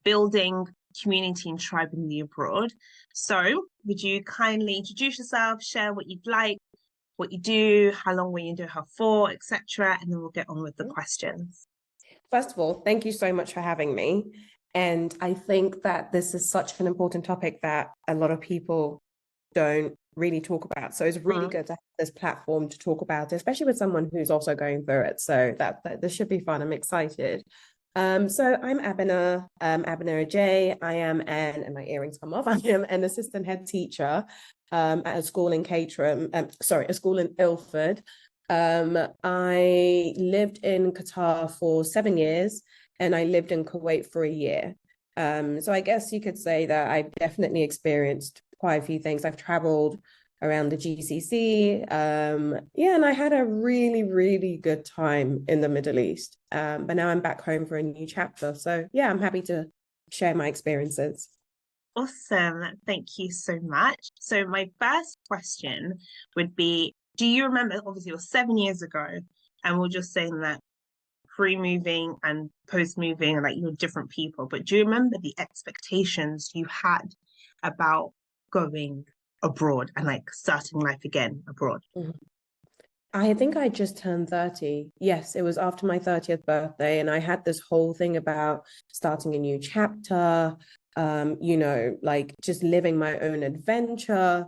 building community and tribe in the abroad. So would you kindly introduce yourself, share what you'd like, what you do, how long were you in Doha for, etc., and then we'll get on with the questions. First of all, thank you so much for having me. And I think that this is such an important topic that a lot of people don't really talk about. So it's really good to have this platform to talk about it, especially with someone who's also going through it. So that this should be fun. I'm excited. So I'm Abena, Abena J. I am and my earrings come off. I am an assistant head teacher at a school in Caterham, a school in Ilford. I lived in Qatar for 7 years and I lived in Kuwait for a year. So I guess you could say that I've definitely experienced quite a few things. I've traveled around the GCC. And I had a really, really good time in the Middle East. But now I'm back home for a new chapter. So yeah, I'm happy to share my experiences. Awesome. Thank you so much. So my first question would be, do you remember, obviously it was 7 years ago, and we're just saying that pre-moving and post-moving, like you're different people, but do you remember the expectations you had about going abroad and like starting life again abroad? I think I just turned 30. Yes, it was after my 30th birthday. And I had this whole thing about starting a new chapter, like just living my own adventure.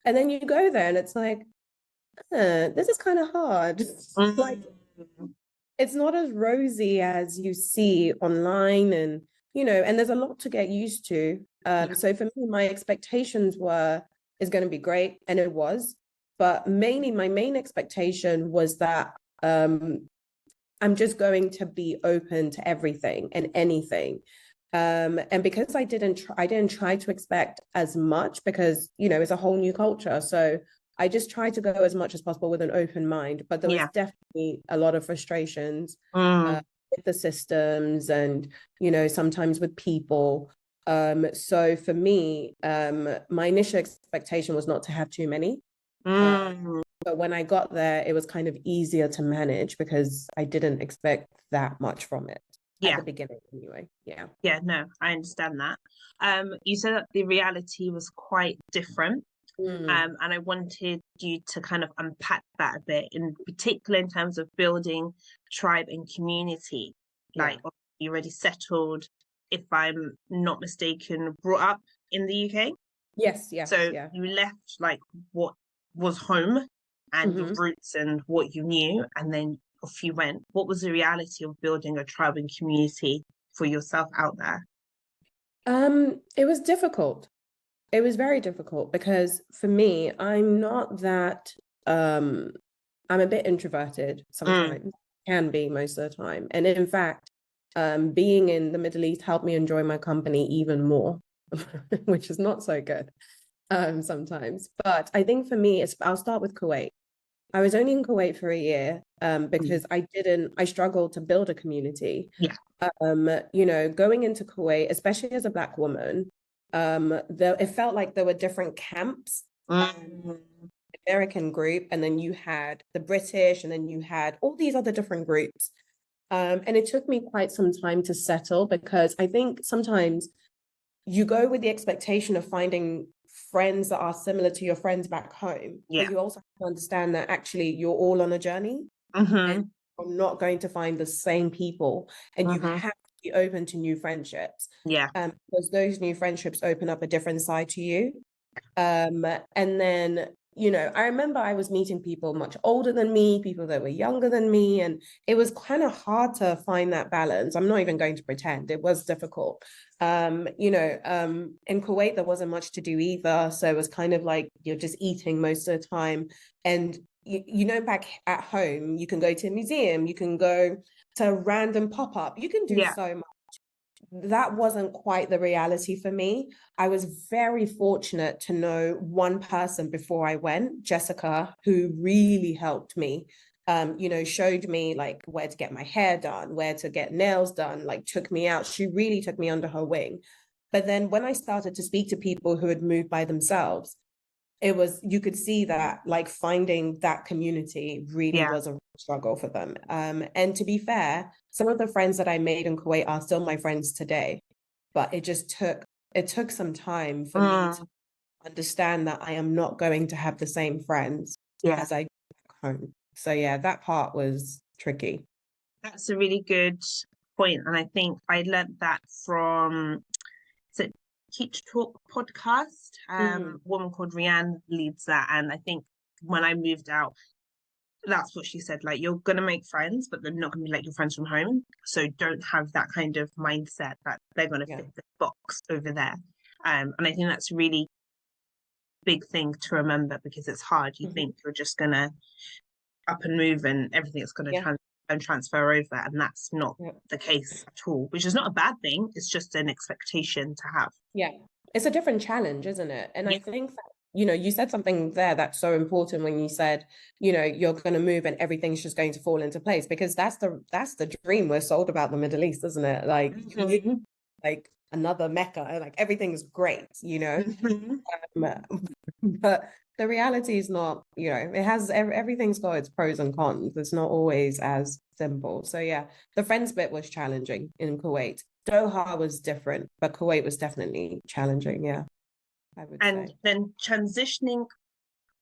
And then you go there and it's like, this is kind of hard. Like, it's not as rosy as you see online and, and there's a lot to get used to. So for me, my expectations were, it's going to be great. And it was. But mainly my main expectation was that I'm just going to be open to everything and anything. And because I didn't try to expect as much because, it's a whole new culture. So I just tried to go as much as possible with an open mind, but there was definitely a lot of frustrations with the systems and, sometimes with people. So for me, my initial expectation was not to have too many. But when I got there, it was kind of easier to manage because I didn't expect that much from it at the beginning anyway. Yeah, no, I understand that. You said that the reality was quite different. And I wanted you to kind of unpack that a bit, in particular in terms of building tribe and community. Like, you already settled, if I'm not mistaken, brought up in the UK? Yes. So you left like what was home and your roots and what you knew, and then off you went. What was the reality of building a tribe and community for yourself out there? It was difficult. It was very difficult because for me, I'm not that, I'm a bit introverted sometimes, can be most of the time. And in fact, being in the Middle East helped me enjoy my company even more, which is not so good sometimes. But I think for me, I'll start with Kuwait. I was only in Kuwait for a year because I struggled to build a community. Going into Kuwait, especially as a Black woman, it felt like there were different camps. American group, and then you had the British, and then you had all these other different groups. And it took me quite some time to settle because I think sometimes you go with the expectation of finding friends that are similar to your friends back home. But you also have to understand that actually you're all on a journey and you're not going to find the same people, and you have to be open to new friendships. Because those new friendships open up a different side to you. And then I remember I was meeting people much older than me, people that were younger than me, and it was kind of hard to find that balance. I'm not even going to pretend. It was difficult. In Kuwait, there wasn't much to do either. So it was kind of like you're just eating most of the time. And, back at home, you can go to a museum, you can go to a random pop-up, you can do so much. That wasn't quite the reality for me. I was very fortunate to know one person before I went, Jessica, who really helped me, showed me like where to get my hair done, where to get nails done, like took me out. She really took me under her wing. But then when I started to speak to people who had moved by themselves, you could see that like finding that community really was a struggle for them. And to be fair, some of the friends that I made in Kuwait are still my friends today. but it took some time for me to understand that I am not going to have the same friends Yeah. as I do back home. So yeah, that part was tricky. That's a really good point. And I think I learned that from the Teach Talk podcast. A woman called Rianne leads that. And I think when I moved out, that's what she said. Like, you're gonna make friends, but they're not gonna be like your friends from home. So don't have that kind of mindset that they're gonna fit the box over there. And I think that's a really big thing to remember, because it's hard. You think you're just gonna up and move and everything's gonna transfer over, and that's not the case at all, which is not a bad thing. It's just an expectation to have. Yeah, it's a different challenge, isn't it? And I think that, you said something there that's so important when you said, you're going to move and everything's just going to fall into place, because that's the dream we're sold about the Middle East, isn't it? Like, like another Mecca, like everything's great, but the reality is not, it has everything's got its pros and cons. It's not always as simple. So yeah, the friends bit was challenging in Kuwait. Doha was different, but Kuwait was definitely challenging. Yeah, I would say. And then transitioning,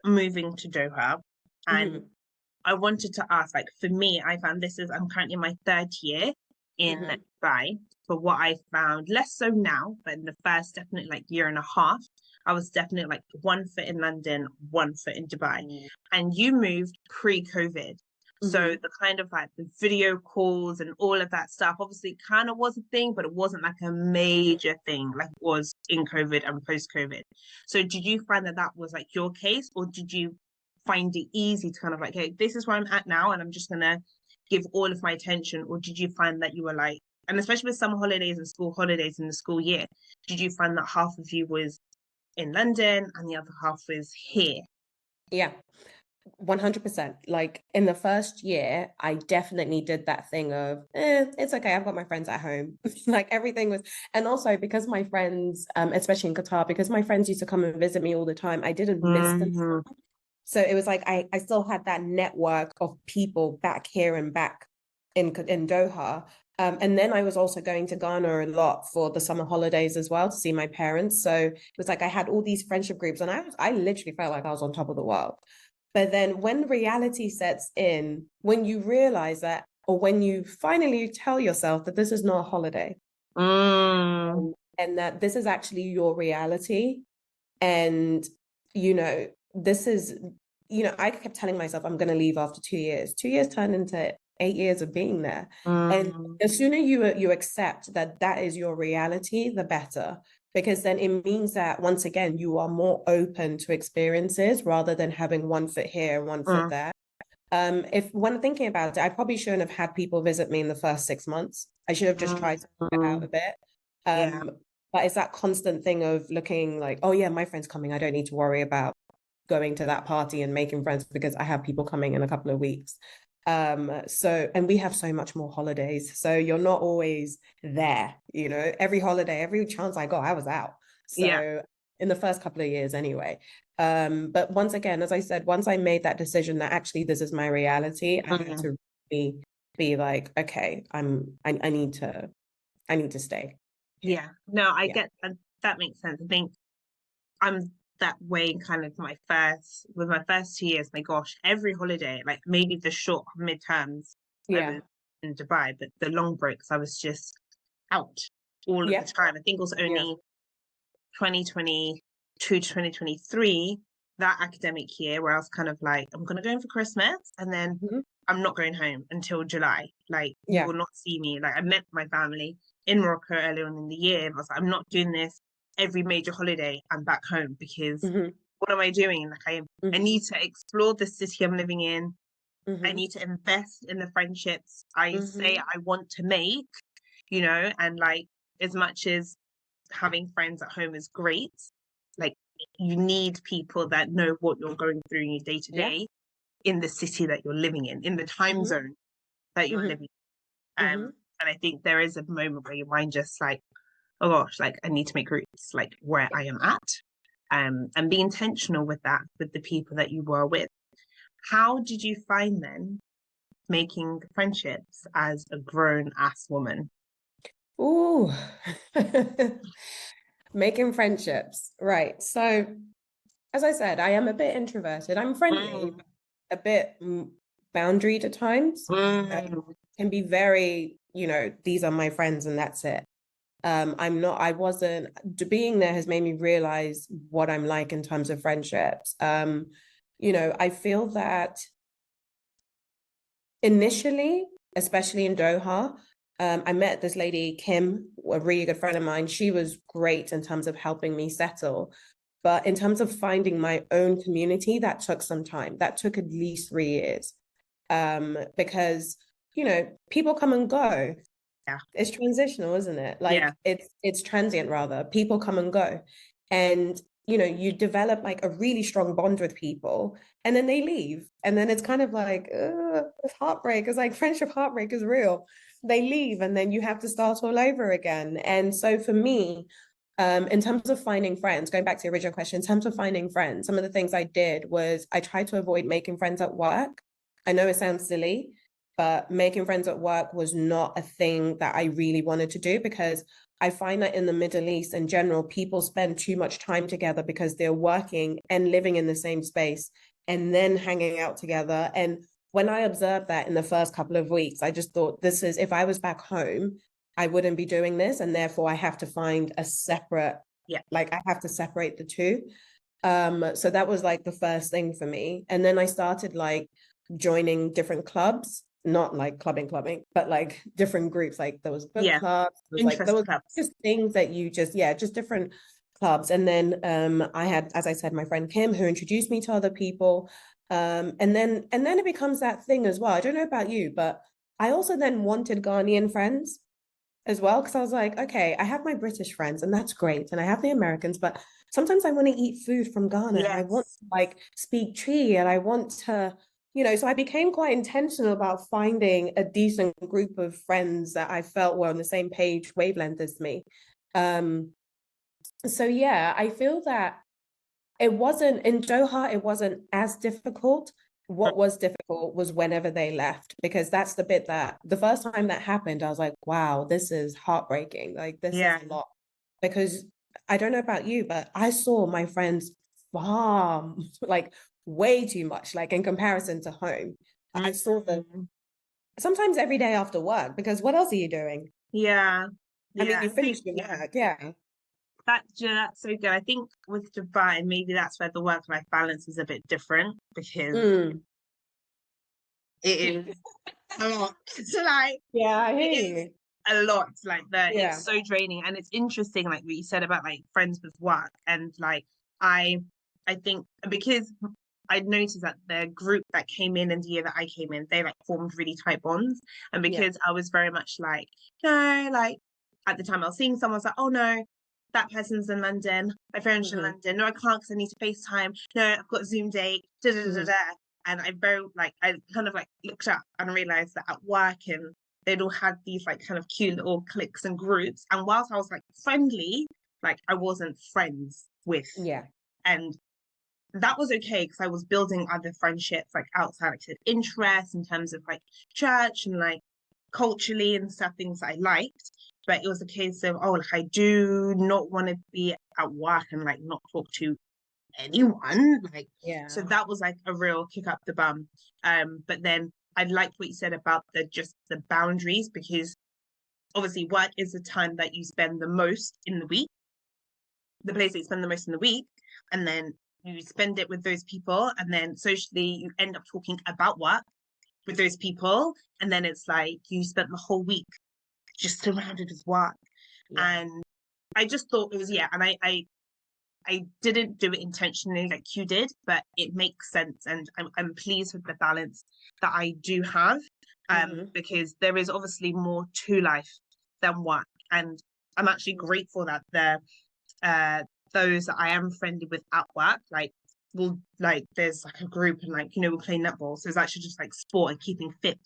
moving to Doha, and I wanted to ask, like, for me, I found I'm currently in my third year in Dubai. But what I found, less so now, but in the first definitely like year and a half, I was definitely like 1 foot in London, 1 foot in Dubai. And you moved pre-COVID. So the kind of like the video calls and all of that stuff obviously kind of was a thing, but it wasn't like a major thing like it was in COVID and post-COVID. So did you find that that was like your case, or did you find it easy to kind of like, hey, this is where I'm at now and I'm just gonna give all of my attention? Or did you find that you were like, and especially with summer holidays and school holidays in the school year, did you find that half of you was in London and the other half was here? Yeah, 100%. Like in the first year, I definitely did that thing of, it's okay, I've got my friends at home. Like everything was, and also because my friends, especially in Qatar, because my friends used to come and visit me all the time, I didn't miss them. So it was like I still had that network of people back here and back in Doha. And then I was also going to Ghana a lot for the summer holidays as well to see my parents. So it was like I had all these friendship groups, and I literally felt like I was on top of the world. But then when reality sets in, when you realize that, or when you finally tell yourself that this is not a holiday, and that this is actually your reality, and this is, I kept telling myself I'm going to leave after 2 years. 2 years turned into 8 years of being there. And the sooner you accept that that is your reality, the better. Because then it means that, once again, you are more open to experiences rather than having 1 foot here, 1 foot there. When thinking about it, I probably shouldn't have had people visit me in the first 6 months. I should have just tried to figure it out a bit. But it's that constant thing of looking like, oh yeah, my friend's coming. I don't need to worry about going to that party and making friends because I have people coming in a couple of weeks. And we have so much more holidays. So you're not always there, every holiday, every chance I got, I was out. So in the first couple of years anyway. But once again, as I said, once I made that decision that actually this is my reality, I had to be like, okay, I need to stay. Yeah, no, I get that makes sense. I think I'm that way kind of my first 2 years. My gosh, every holiday, like maybe the short midterms, I was in Dubai, but the long breaks, I was just out all of the time. I think it was only 2022 to 2023, that academic year, where I was kind of like, I'm gonna go in for Christmas and then I'm not going home until July. Like, you will not see me. Like, I met my family in Morocco earlier on in the year. I was like, I'm not doing this every major holiday. I'm back home because what am I doing? Like, I need to explore the city I'm living in. I need to invest in the friendships I say I want to make, and like, as much as having friends at home is great, like, you need people that know what you're going through in your day to day in the city that you're living in the time zone that you're living in. And I think there is a moment where your mind just like, oh gosh, like, I need to make roots like where I am at, and be intentional with that, with the people that you were with. How did you find then making friendships as a grown ass woman? Ooh. Making friendships. Right. So, as I said, I am a bit introverted. I'm friendly, Mm, a bit boundaried at times. mm, Can be very, these are my friends and that's it. I wasn't, being there has made me realize what I'm like in terms of friendships. I feel that initially, especially in Doha, I met this lady, Kim, a really good friend of mine. She was great in terms of helping me settle. But in terms of finding my own community, that took some time. That took at least 3 years. Because, people come and go. yeah, It's transitional, isn't it? yeah, Like it's transient rather. People come and go. And you develop like a really strong bond with people and then they leave. And then it's kind of like it's heartbreak. It's like friendship heartbreak is real. They leave and then you have to start all over again. And so for me, in terms of finding friends, going back to the original question, in terms of finding friends, some of the things I did was I tried to avoid making friends at work. I know it sounds silly, but making friends at work was not a thing that I really wanted to do because I find that in the Middle East in general, people spend too much time together because they're working and living in the same space and then hanging out together. And when I observed that in the first couple of weeks, I just thought, if I was back home, I wouldn't be doing this. And therefore, I have to find a separate, yeah, like, I have to separate the two. So that was like the first thing for me. And then I started like joining different clubs, not like clubbing, but like different groups. Like there was book yeah. clubs, there Interest was clubs. just things that just different clubs. And then I had, as I said, my friend Kim who introduced me to other people. And then it becomes that thing as well. I don't know about you, but I also then wanted Ghanaian friends as well because I was like, okay, I have my British friends and that's great, and I have the Americans, but sometimes I want to eat food from Ghana and I want Yes. to like speak tree and I want to, so I became quite intentional about finding a decent group of friends that I felt were on the same page wavelength as me. Um, so yeah, I feel that it wasn't in Doha, it wasn't as difficult. Mm, What was difficult was whenever they left, because that's the bit that the first time that happened, I was like, wow, this is heartbreaking. Like, this is yeah, a lot. Because I don't know about you, but I saw my friends far, like, way too much, like, in comparison to home. I saw them mm, sometimes every day after work, because what else are you doing? yeah, I mean, yeah. you I think finished your yeah, work, yeah. that's so good. I think with Dubai, maybe that's where the work-life balance is a bit different because Mm. it is a lot. It's like Yeah, I it hear is you. a lot. Like that, Yeah. it's so draining, and it's interesting, like what you said about like friends with work, and like I, I think because I noticed that the group that came in the year that I came in, they like formed really tight bonds, and Yeah. because I was very much like no, like at the time I was seeing someone, I was like, oh no. That person's in London. My friend's in Hmm. London. No, I can't because I need to FaceTime. No, I've got a Zoom date. Da, da, da, da, Hmm. da. And I very like I kind of like looked up and realized that at work and they'd all had these like kind of cute little cliques and groups. And whilst I was like friendly, like I wasn't friends with. Yeah. And that was okay because I was building other friendships like outside like interests in terms of like church and like culturally and stuff, things that I liked. But it was a case of, oh, like I do not want to be at work and like not talk to anyone. Like, so Yeah. that was like a real kick up the bum. But then I liked what you said about the boundaries because obviously work is the time that you spend the most in the week, the place that you spend the most in the week, and then you spend it with those people, and then socially you end up talking about work with those people, and then it's like you spent the whole week just surrounded with work. Yeah. And I just thought it was and I didn't do it intentionally like you did, but it makes sense, and I'm pleased with the balance that I do have, Hmm. because there is obviously more to life than work, and I'm actually grateful that uh those that I am friendly with at work, like will like there's like a group and like we play netball, so it's actually just like sport and keeping fit.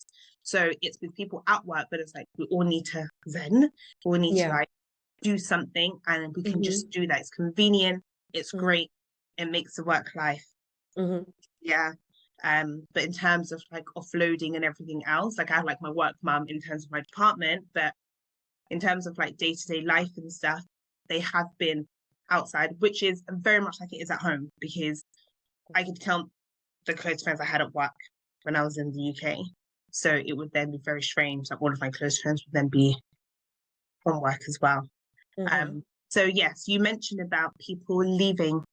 So it's with people at work, but it's like we all need to zen, we all need to Yeah. like do something, and we can Hmm. just do that. It's convenient, it's Hmm. great, it makes the work life. Hmm. Yeah. But in terms of like offloading and everything else, like I have like my work mum in terms of my department, but in terms of like day-to-day life and stuff, they have been outside, which is very much like it is at home, because I could count the close friends I had at work when I was in the UK. So it would then be very strange that all of my close friends would then be from work as well. So yes, you mentioned about people leaving.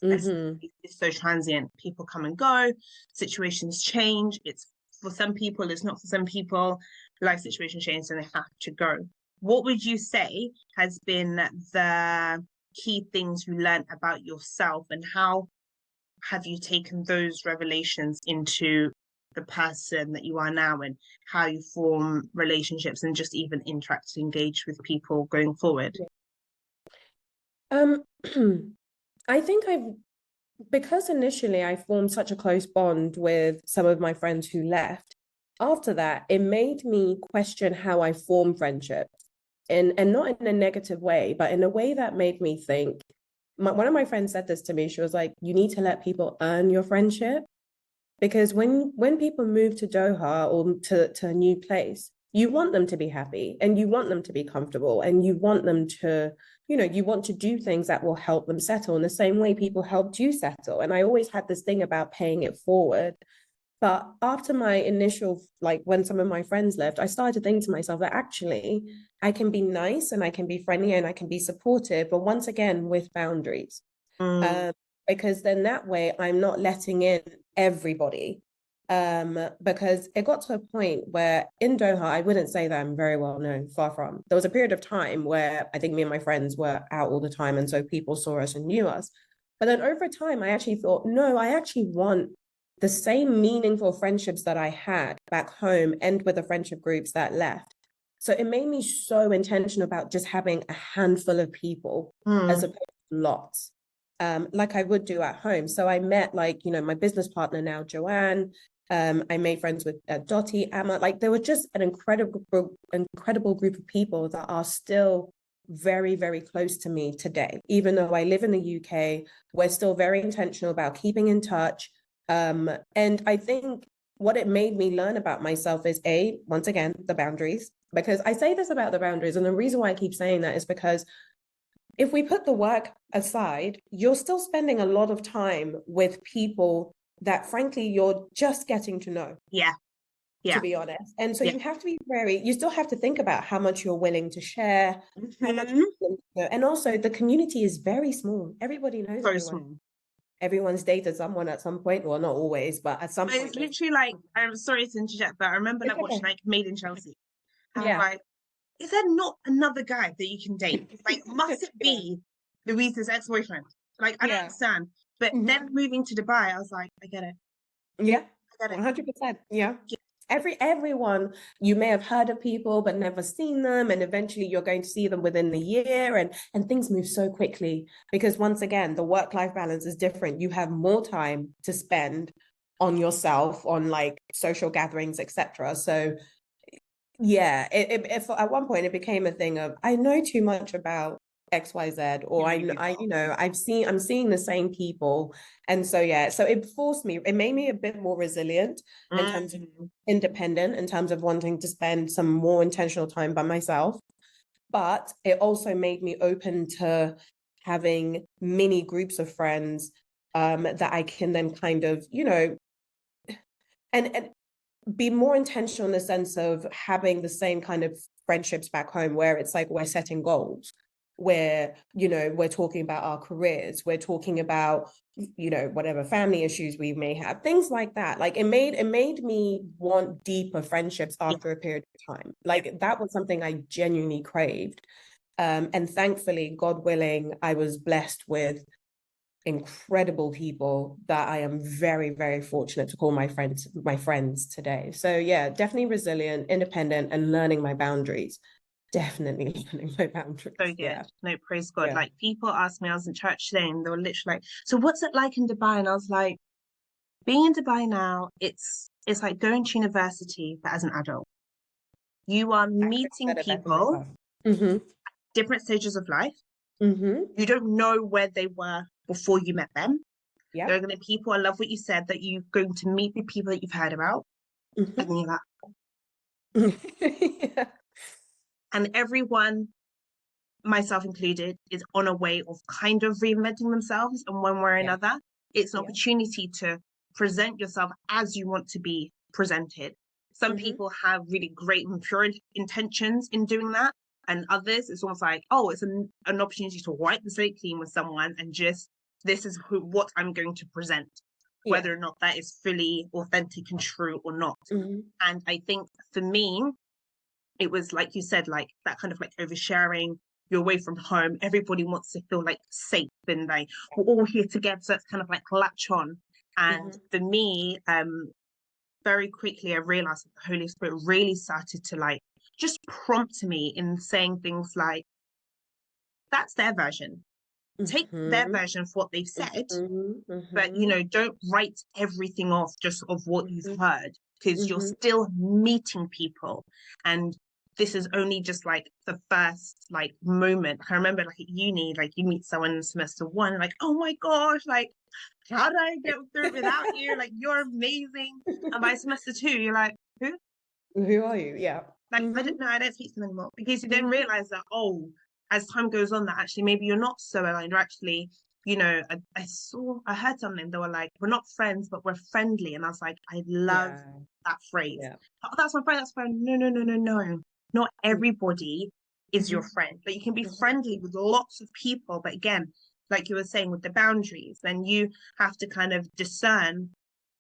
It's so transient. People come and go, situations change. It's for some people, it's not for some people. Life situations change and they have to go. What would you say has been the key things you learned about yourself, and how have you taken those revelations into the person that you are now, and how you form relationships and just even interact, engage with people going forward? I think because initially I formed such a close bond with some of my friends who left, after that, it made me question how I form friendships. And not in a negative way, but in a way that made me think. One of my friends said this to me. She was like, you need to let people earn your friendship. Because when people move to Doha or to a new place, you want them to be happy and you want them to be comfortable and you want them to, you want to do things that will help them settle in the same way people helped you settle. And I always had this thing about paying it forward. But after my initial, like when some of my friends left, I started to think to myself that actually I can be nice and I can be friendly and I can be supportive, but once again, with boundaries. Because then that way I'm not letting in everybody. Because it got to a point where in Doha, I wouldn't say that I'm very well known, far from. There was a period of time where I think me and my friends were out all the time. And so people saw us and knew us. But then over time, I actually thought, no, I actually want the same meaningful friendships that I had back home and with the friendship groups that left. So it made me so intentional about just having a handful of people as opposed to lots, like I would do at home. So I met my business partner now, Joanne. I made friends with Dottie, Emma. Like there were just an incredible group of people that are still very, very close to me today. Even though I live in the UK, we're still very intentional about keeping in touch. And I think what it made me learn about myself is once again, the boundaries, because I say this about the boundaries. And the reason why I keep saying that is because if we put the work aside, you're still spending a lot of time with people that frankly, you're just getting to know. Yeah. To be honest. And so you have to be you still have to think about how much you're willing to share, how much and also the community is very small. Everybody knows everyone. Small. Everyone's dated someone at some point. Well, not always, but at some point. It's literally like, I'm sorry to interject, but I remember watching Made in Chelsea. And I'm like, is there not another guy that you can date? Like, must it be Louise's ex-boyfriend? Like, I don't understand. But then moving to Dubai, I was like, I get it. Yeah, I get it. 100%. Yeah. Everyone, you may have heard of people but never seen them, and eventually you're going to see them within the year, and things move so quickly because once again the work-life balance is different. You have more time to spend on yourself, on like social gatherings, etc. So yeah, if at one point it became a thing of I know too much about XYZ, or I'm seeing the same people. And so so it made me a bit more resilient in terms of independent, in terms of wanting to spend some more intentional time by myself. But it also made me open to having mini groups of friends that I can then kind of, and be more intentional in the sense of having the same kind of friendships back home where it's like we're setting goals, where we're talking about our careers, we're talking about whatever family issues we may have, things like that. Like it made me want deeper friendships after a period of time. Like that was something I genuinely craved, and thankfully, God willing, I was blessed with incredible people that I am very, very fortunate to call my friends today. So yeah, definitely resilient, independent, and learning my boundaries. Definitely learning my boundaries. So good. Yeah. No, praise God. Yeah. Like people asked me, I was in church today and they were literally like, so what's it like in Dubai? And I was like, being in Dubai now, it's like going to university, but as an adult. You are meeting people, different stages of life. You don't know where they were before you met them. Yeah. There are going to be people, I love what you said, that you're going to meet the people that you've heard about. And then you're like, And everyone, myself included, is on a way of kind of reinventing themselves in one way or Yeah. another. It's an Yeah. opportunity to present yourself as you want to be presented. Some people have really great and pure intentions in doing that, and others, it's almost like, oh, it's an opportunity to wipe the slate clean with someone and just, this is what I'm going to present, Yeah. whether or not that is fully authentic and true or not. Mhm. And I think for me, it was like you said, like that kind of like oversharing. You're away from home, everybody wants to feel like safe and like we're all here together, so it's kind of like latch on. And for me, very quickly I realized that the Holy Spirit really started to like just prompt me in saying things like, that's their version, take their version for what they've said, but you know, don't write everything off just of what you've heard, because you're still meeting people, and this is only just like the first like moment. I remember like at uni, like you meet someone in semester one, like, oh my gosh, like how did I get through it without you? Like you're amazing. And by semester two, you're like, Who are you? Yeah. like I don't know, I don't speak to them anymore, because you then realize that, oh, as time goes on, that actually maybe you're not so aligned, or actually, you know, I heard something, they were like, we're not friends, but we're friendly. And I was like, I love that phrase. Yeah. Oh, that's my friend, that's my friend. No. Not everybody is your friend. But you can be friendly with lots of people. But again, like you were saying with the boundaries, then you have to kind of discern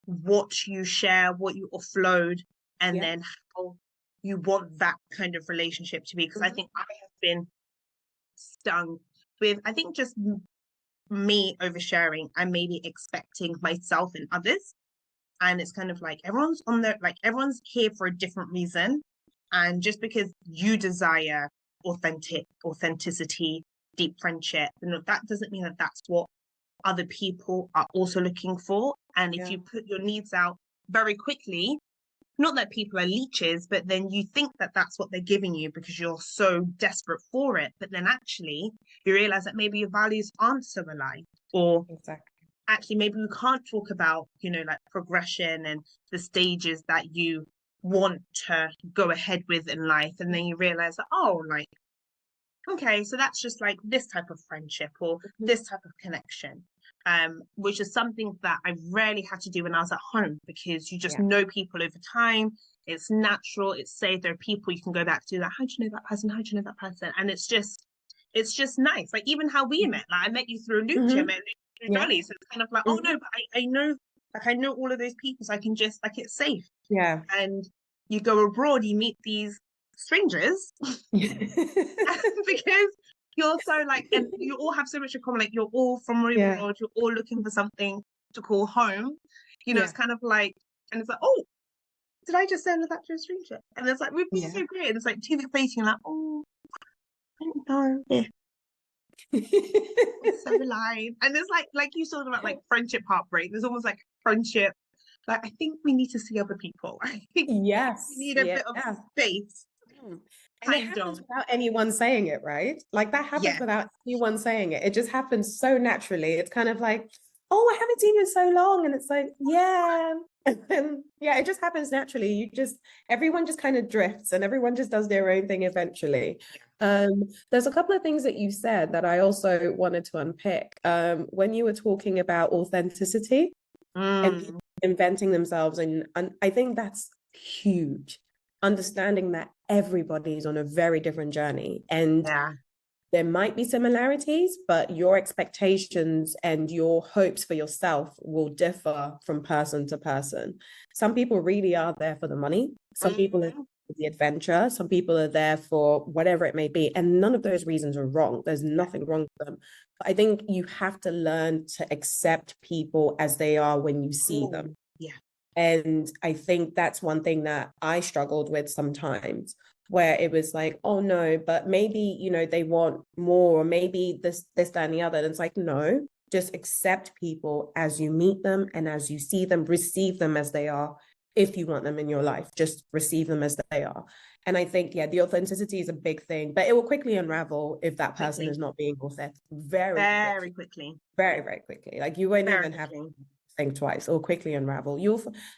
what you share, what you offload, and then how you want that kind of relationship to be. Because I think I have been stung with, I think, just me oversharing and maybe expecting myself in others. And it's kind of like everyone's on their, like everyone's here for a different reason. And just because you desire authenticity, deep friendship, that doesn't mean that that's what other people are also looking for. And if you put your needs out very quickly, not that people are leeches, but then you think that that's what they're giving you because you're so desperate for it. But then actually you realize that maybe your values aren't so aligned, or actually maybe we can't talk about, you know, like progression and the stages that you want to go ahead with in life. And then you realize that, oh, like, okay, so that's just like this type of friendship or this type of connection, which is something that I rarely had to do when I was at home, because you just know people over time. It's natural, it's safe. There are people you can go back to, like, how do you know that person? How do you know that person? And it's just nice. Like even how we met, like I met you through Lucha, I met you through Dolly. So it's kind of like, oh no, but I know, like I know all of those people, so I can just, like, it's safe. Yeah. And you go abroad, you meet these strangers because you're so like, and you all have so much in common, like you're all from abroad, you're all looking for something to call home, you know. It's kind of like, and it's like, oh, did I just send that to a stranger? And it's like, we've been so great, and it's like 2 weeks later, you're like, oh, I don't know, it's so alive. And there's like you talked about, like friendship heartbreak, there's almost like friendship, like I think we need to see other people. I think we need a bit of space. And it happens without anyone saying it, right? Like that happens without anyone saying it. It just happens so naturally. It's kind of like, oh, I haven't seen you in so long. And it's like, yeah. And then, it just happens naturally. Everyone just kind of drifts and everyone just does their own thing eventually. There's a couple of things that you said that I also wanted to unpick. When you were talking about authenticity and inventing themselves, and I think that's huge. Understanding that everybody's on a very different journey, and there might be similarities, but your expectations and your hopes for yourself will differ from person to person. Some people really are there for the money. Some people are for the adventure. Some people are there for whatever it may be. And none of those reasons are wrong. There's nothing wrong with them. But I think you have to learn to accept people as they are when you see them. And I think that's one thing that I struggled with sometimes, where it was like, oh no, but maybe, you know, they want more, or maybe this, that, and the other. And it's like, no, just accept people as you meet them and as you see them, receive them as they are. If you want them in your life, just receive them as they are. And I think, the authenticity is a big thing, but it will quickly unravel if that person is not being authentic. Very quickly. Very, very quickly. Like you won't even have think twice or quickly unravel.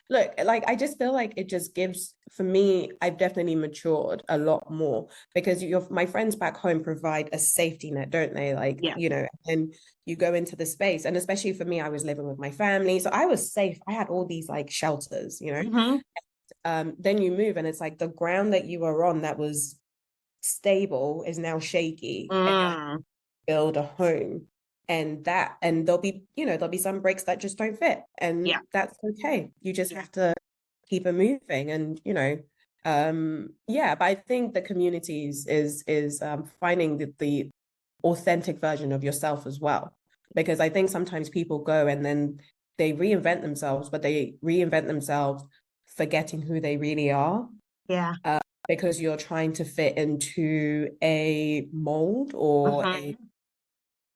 Look, like, I just feel like it just gives, for me, I've definitely matured a lot more because my friends back home provide a safety net, don't they? Like, Yeah. and you go into the space, and especially for me, I was living with my family, so I was safe. I had all these like shelters, then you move and it's like the ground that you were on that was stable is now shaky, and you have to build a home, and there'll be some bricks that just don't fit, and that's okay. You just have to keep it moving, and but I think the communities is finding the authentic version of yourself as well, because I think sometimes people go and then they reinvent themselves, but they reinvent themselves forgetting who they really are. Yeah. Because you're trying to fit into a mold or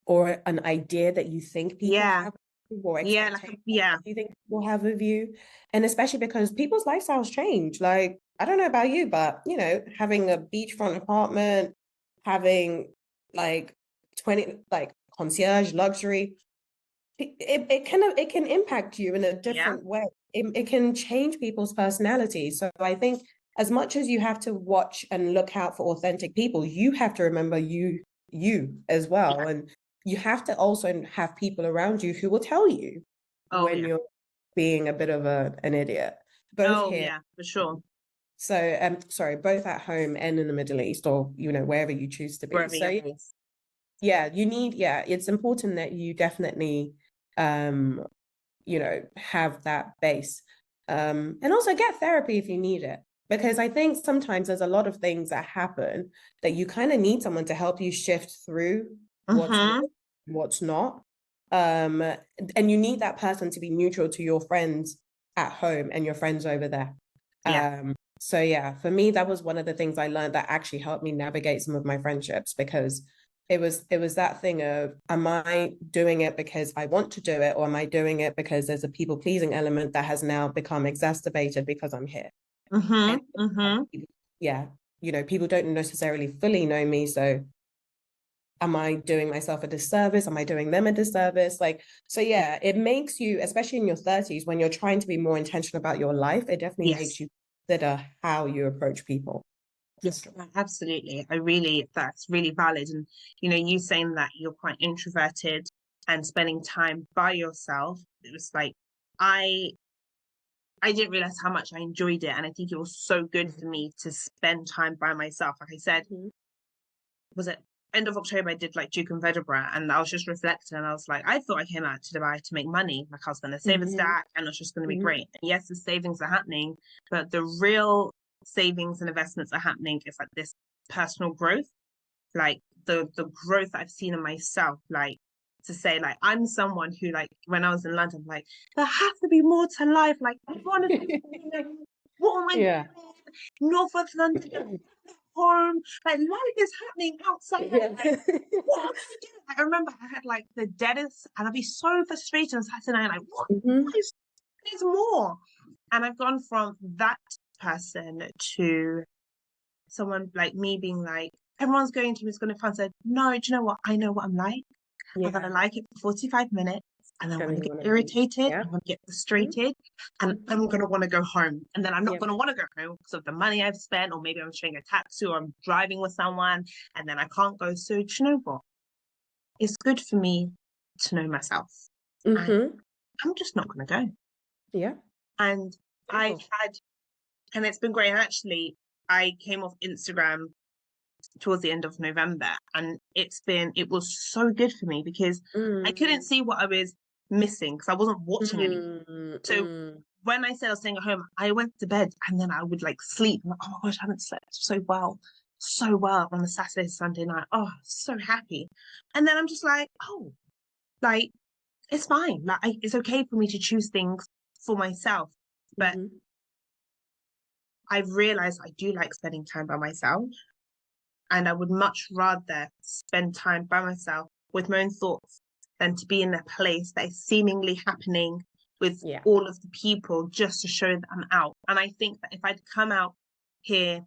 or an idea that you think people have, or expectations you think people have of you. And especially because people's lifestyles change. Like, I don't know about you, but having a beachfront apartment, having like 20 like concierge luxury, it can impact you in a different way. It can change people's personalities. So I think as much as you have to watch and look out for authentic people, you have to remember you as well. And you have to also have people around you who will tell you when you're being a bit of an idiot. Both here. Yeah, for sure. So sorry, both at home and in the Middle East, or wherever you choose to be. Wherever So it's important that you definitely have that base, and also get therapy if you need it, because I think sometimes there's a lot of things that happen that you kind of need someone to help you shift through what's not, and you need that person to be neutral to your friends at home and your friends over there. So for me, that was one of the things I learned that actually helped me navigate some of my friendships, because it was that thing of, am I doing it because I want to do it, or am I doing it because there's a people pleasing element that has now become exacerbated because I'm here? People don't necessarily fully know me, so am I doing myself a disservice? Am I doing them a disservice? It makes you, especially in your 30s, when you're trying to be more intentional about your life, it definitely makes you consider how you approach people. Yes, absolutely. That's really valid. And, you saying that you're quite introverted and spending time by yourself, it was like, I didn't realize how much I enjoyed it. And I think it was so good for me to spend time by myself. Like I said, was it end of October, I did like Duke and Vedabra, and I was just reflecting, and I was like, I thought I came out to Dubai to make money. Like, I was going to save a stack and it was just going to be great. And yes, the savings are happening, but the real savings and investments are happening is like this personal growth, like the growth that I've seen in myself, like to say, like, I'm someone who, like, when I was in London, like, there has to be more to life. Like, I want to what am I doing? North of London, home, like, life is happening outside. Like, what am I doing? Like, I remember I had like the deadest, and I'd be so frustrated on Saturday night, like, what is there's more? And I've gone from that person to someone like me being like, everyone's going to me, it's going to fun. Said, no, do you know what? I know what I'm like. I'm going to like it for 45 minutes. And then I'm going to get irritated, I'm going to get frustrated, and I'm going to want to go home. And then I'm not going to want to go home because of the money I've spent, or maybe I'm sharing a taxi, or I'm driving with someone, and then I can't go. So, do you know what? It's good for me to know myself. And I'm just not going to go. Yeah. And and it's been great. And actually, I came off Instagram towards the end of November, and it was so good for me because I couldn't see what I was missing because I wasn't watching anything. So when I said I was staying at home, I went to bed and then I would like sleep. I'm like, oh my gosh, I haven't slept so well on the Saturday, Sunday night. Oh, so happy. And then I'm just like, oh, like, it's fine. Like, it's okay for me to choose things for myself. But I've realized I do like spending time by myself. And I would much rather spend time by myself with my own thoughts than to be in a place that is seemingly happening with all of the people just to show that I'm out. And I think that if I'd come out here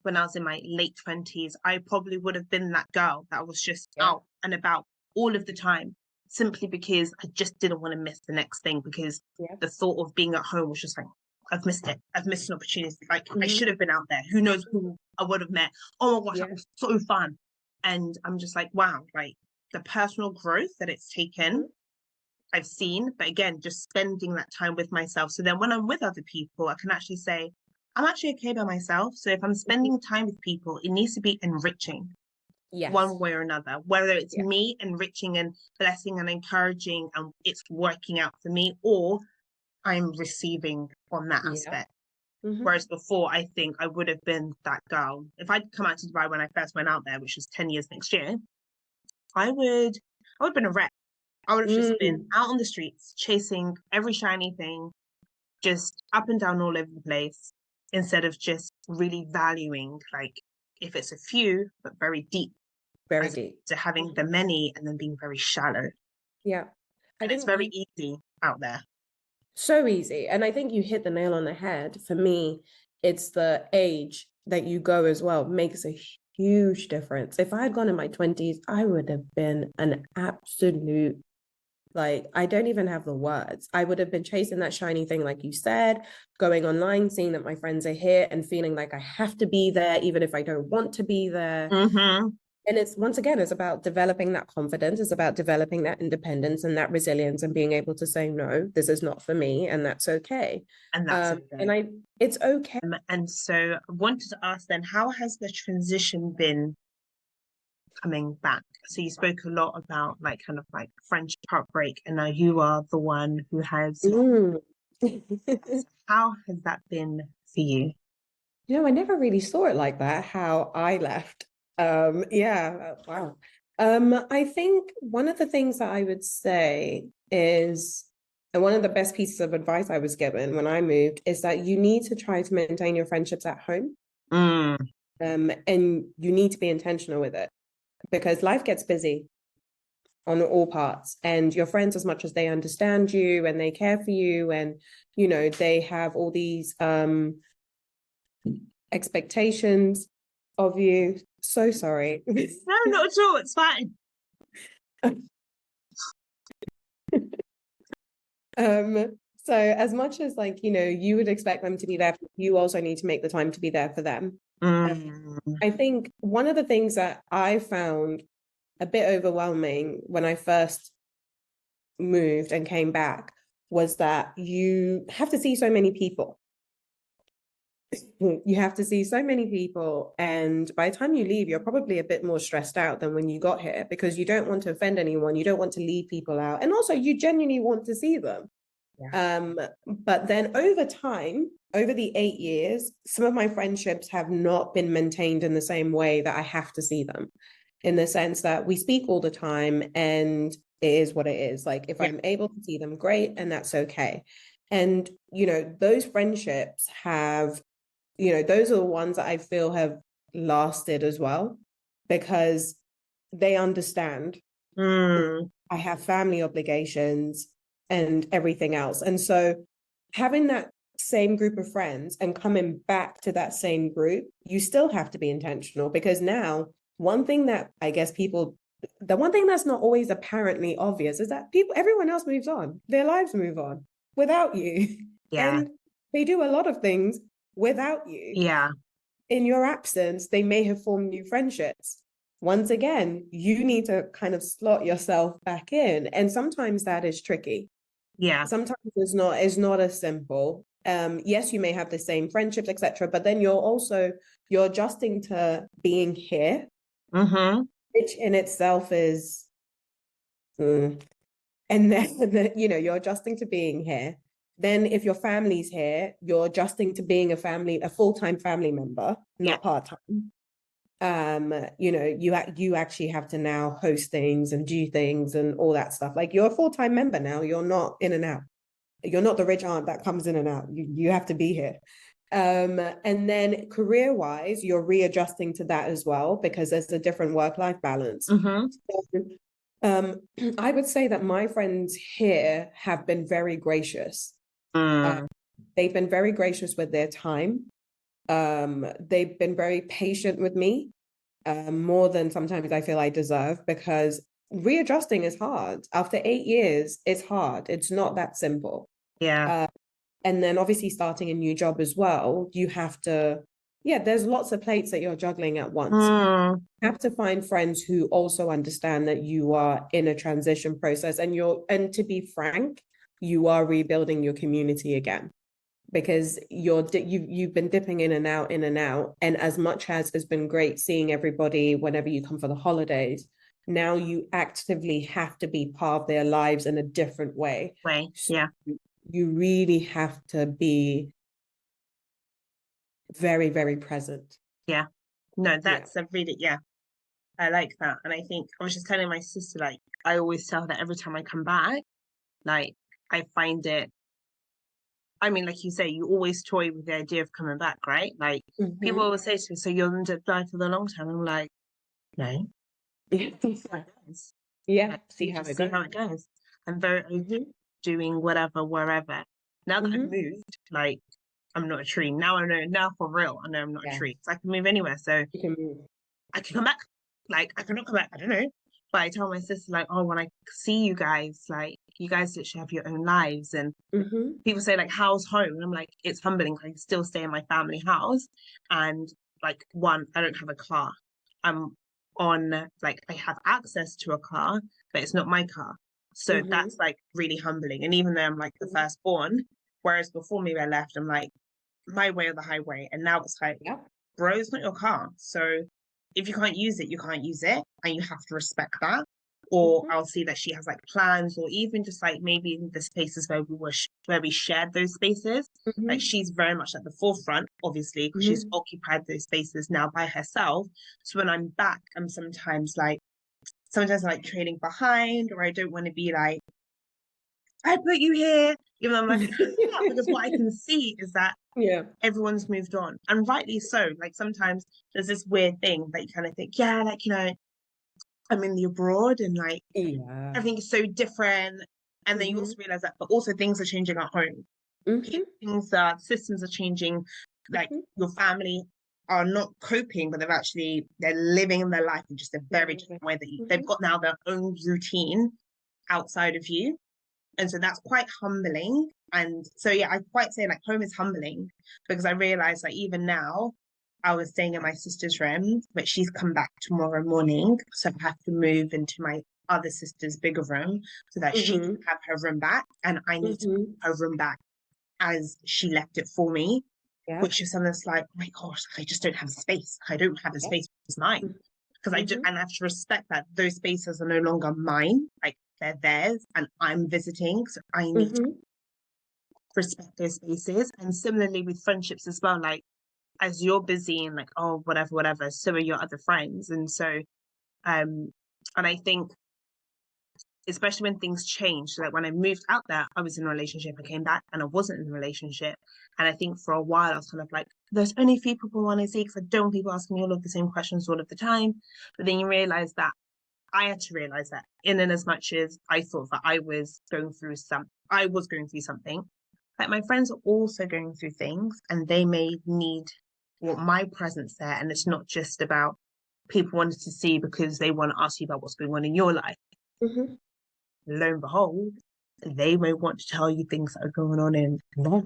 when I was in my late 20s, I probably would have been that girl that was just out and about all of the time, simply because I just didn't want to miss the next thing, because Yeah. the thought of being at home was just like, I've missed it. I've missed an opportunity. Like I Mhm. should have been out there. Who knows who I would have met? Oh my gosh, Yeah. that was so fun. And I'm just like, wow, like the personal growth that it's taken, I've seen. But again, just spending that time with myself. So then when I'm with other people, I can actually say, I'm actually okay by myself. So if I'm spending time with people, it needs to be enriching Yes. one way or another, whether it's Yeah. me enriching and blessing and encouraging and it's working out for me, or I'm receiving on that Yeah. aspect. Mhm. Whereas before, I think I would have been that girl. If I'd come out to Dubai when I first went out there, which was 10 years next year, I would have been a wreck. I would have just been Mm. out on the streets, chasing every shiny thing, just up and down all over the place, instead of just really valuing, like, if it's a few, but very deep, Very as deep. opposed to having the many and then being very shallow. Yeah. I And it's think very you easy out there. so easy. And I think you hit the nail on the head. For me, it's the age that you go as well makes a huge difference. If I had gone in my 20s, I would have been an absolute, like, I don't even have the words. I would have been chasing that shiny thing, like you said, going online, seeing that my friends are here and feeling like I have to be there, even if I don't want to be there. Mm-hmm. And it's, once again, it's about developing that confidence. It's about developing that independence and that resilience and being able to say, no, this is not for me. And that's okay. And that's And okay. it's okay. And so I wanted to ask then, how has the transition been coming back? So you spoke a lot about like kind of like friendship heartbreak, and now you are the one who has. Mm. How has that been for you? I never really saw it like that, how I left. Yeah, wow. I think one of the things that I would say is, and one of the best pieces of advice I was given when I moved is that you need to try to maintain your friendships at home. Mm, And you need to be intentional with it because life gets busy on all parts, and your friends, as much as they understand you and they care for you, and they have all these expectations of you. So sorry. no, not at all. It's fine. So as much as, like, you would expect them to be there, you also need to make the time to be there for them. Mm, I think one of the things that I found a bit overwhelming when I first moved and came back was that you have to see so many people. You have to see so many people, and by the time you leave, you're probably a bit more stressed out than when you got here, because you don't want to offend anyone, you don't want to leave people out, and also you genuinely want to see them. yeah. But then over time, over the 8 years, some of my friendships have not been maintained in the same way that I have to see them, in the sense that we speak all the time and it is what it is. Like, if Yeah. I'm able to see them, great, and that's okay. And those friendships have, those are the ones that I feel have lasted as well, because they understand Mm, I have family obligations and everything else. And so having that same group of friends and coming back to that same group, you still have to be intentional, because now one thing that I guess the one thing that's not always apparently obvious is that everyone else moves on. Their lives move on without you. yeah. And they do a lot of things without you. Yeah. In your absence, they may have formed new friendships. Once again, you need to kind of slot yourself back in. And sometimes that is tricky. Yeah. Sometimes it's not as simple. Yes, you may have the same friendships, etc., but then you're adjusting to being here, Mm-hmm. which in itself is, and then you're adjusting to being here. Then if your family's here, you're adjusting to being a full-time family member, Yeah. not part-time. You actually have to now host things and do things and all that stuff. Like, you're a full-time member now. You're not in and out. You're not the rich aunt that comes in and out. You have to be here. And then career-wise, you're readjusting to that as well, because there's a different work-life balance. Mm-hmm. So, I would say that my friends here have been very gracious. Mm, They've been very gracious with their time. They've been very patient with me, more than sometimes I feel I deserve, because readjusting is hard. After 8 years, it's hard. It's not that simple. Yeah. And then obviously starting a new job as well, you have to, yeah, there's lots of plates that you're juggling at once. Mm. You have to find friends who also understand that you are in a transition process, and to be frank, you are rebuilding your community again, because you've been dipping in and out, and as much as it's been great seeing everybody whenever you come for the holidays, now you actively have to be part of their lives in a different way. So Yeah. you really have to be very, very present. Yeah. No, that's a really, yeah, I like that. And I think I was just telling my sister, like, I always tell her that every time I come back, like, I find it, I mean, like you say, you always toy with the idea of coming back, right? Like, people always say to me, so you're going to die for the long term. I'm like, no. Yeah, see how it See goes. how it goes. I'm very open, doing whatever, wherever. Now that I've moved, like, I'm not a tree. Now I know, now for real, I know I'm not a tree. So I can move anywhere. So You can move. I can come back. Like, I cannot come back. I don't know. But I tell my sister, like, oh, when I see you guys, like, you guys literally have your own lives. And people say, like, how's home? And I'm like, it's humbling. I still stay in my family house. And, like, one, I don't have a car. I'm on, like, I have access to a car, but it's not my car. So that's, like, really humbling. And even though I'm, like, the firstborn, whereas before maybe I left, I'm like, my way or the highway. And now it's like, bro, it's not your car. So if you can't use it, you can't use it. And you have to respect that. Or I'll see that she has like plans, or even just like maybe in the spaces where where we shared those spaces. Like she's very much at the forefront, obviously, because she's occupied those spaces now by herself. So when I'm back, I'm sometimes like trailing behind, or I don't want to be like, I put you here, even though I'm like, because what I can see is that everyone's moved on, and rightly so. Like sometimes there's this weird thing that you kind of think, yeah, like, you know, I'm in the abroad and like everything is so different. And then you also realize that, but also things are changing at home. Systems are changing. Like your family are not coping, but they're living their life in just a very different way that they've got now their own routine outside of you. And so that's quite humbling. And so, yeah, I quite say like home is humbling, because I realize like even now, I was staying in my sister's room, but she's come back tomorrow morning. So I have to move into my other sister's bigger room so that she can have her room back. And I need to have her room back as she left it for me, which is something that's like, oh my gosh, I just don't have space. I don't have the space it's mine. Because and I have to respect that those spaces are no longer mine. Like they're theirs and I'm visiting. So I need to respect those spaces. And similarly with friendships as well, like as you're busy and like, oh, whatever, so are your other friends. And so, and I think, especially when things change, so like when I moved out there, I was in a relationship, I came back and I wasn't in a relationship. And I think for a while, I was kind of like, there's only few people I want to see because I don't want people asking me all of the same questions all of the time. But then you realize that I had to realize that in as much as I thought that I was going through something, like my friends are also going through things and they may need my presence there. And it's not just about people wanting to see because they want to ask you about what's going on in your life. Lo and behold, they may want to tell you things that are going on in their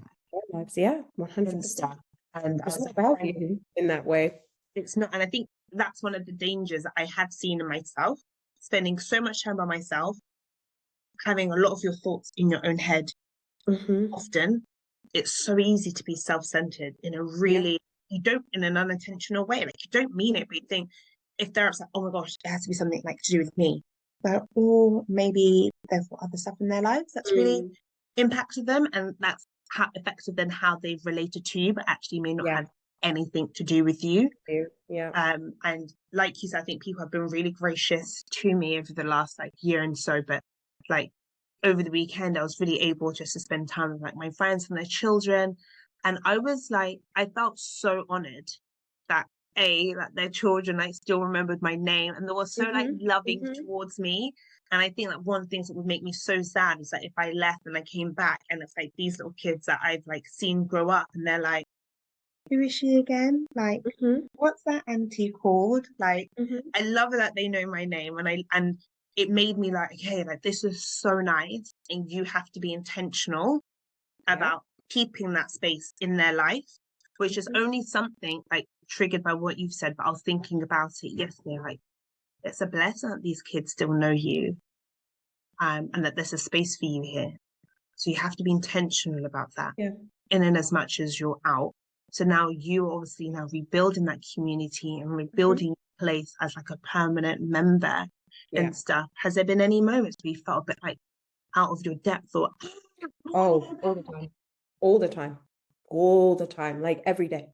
lives. Yeah, 100%. And it's not about you in that way. It's not. And I think that's one of the dangers that I have seen in myself, spending so much time by myself, having a lot of your thoughts in your own head. Often it's so easy to be self-centered in a really you don't in an unintentional way, like you don't mean it, but you think if they're upset, oh my gosh, it has to be something like to do with me, but or maybe they've got other stuff in their lives that's really impacted them, and that's how affected then how they've related to you, but actually may not have anything to do with you. And like you said, I think people have been really gracious to me over the last like year and so, but like over the weekend I was really able just to spend time with like my friends and their children, and I was like, I felt so honored that that their children like still remembered my name and they were so like loving towards me. And I think that one of the things that would make me so sad is that if I left and I came back and it's like these little kids that I've like seen grow up and they're like, who is she again? Like, what's that auntie called? Like, I love that they know my name, and it made me like, okay, like this is so nice. And you have to be intentional Yeah. about keeping that space in their life, which is only something like triggered by what you've said. But I was thinking about it yesterday, like it's a blessing that these kids still know you, and that there's a space for you here. So you have to be intentional about that. Yeah. And then as much as you're out. So now you obviously now rebuilding that community and rebuilding your place as like a permanent member and stuff. Has there been any moments where you felt a bit like out of your depth or Oh, all the time. All the time. All the time. Like every day.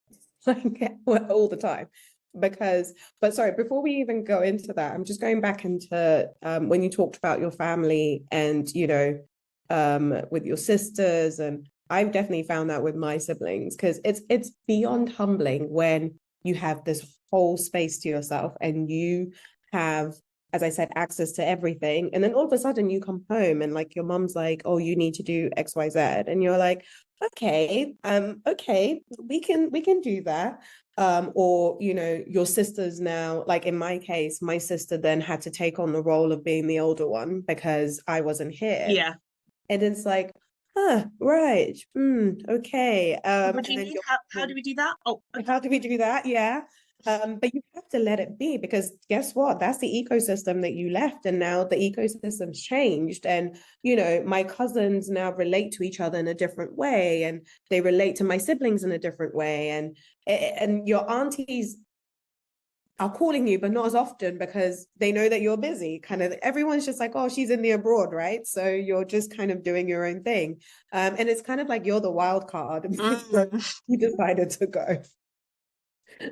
Like all the time. But sorry, before we even go into that, I'm just going back into when you talked about your family and, you know, with your sisters, and I've definitely found that with my siblings, because it's beyond humbling when you have this whole space to yourself and you have, as I said, access to everything. And then all of a sudden you come home and like your mom's like, oh, you need to do XYZ. And you're like, okay, we can do that. Or, you know, your sisters now, like in my case, my sister then had to take on the role of being the older one because I wasn't here. yeah. And it's like, right, okay. What do you mean? How do we do that? Oh, how do we do that? Yeah. But you have to let it be, because guess what? That's the ecosystem that you left. And now the ecosystem's changed. And, you know, my cousins now relate to each other in a different way. And they relate to my siblings in a different way. And your aunties are calling you, but not as often because they know that you're busy. Kind of everyone's just like, oh, she's in the abroad, right? So you're just kind of doing your own thing. And it's kind of like you're the wild card. You decided to go.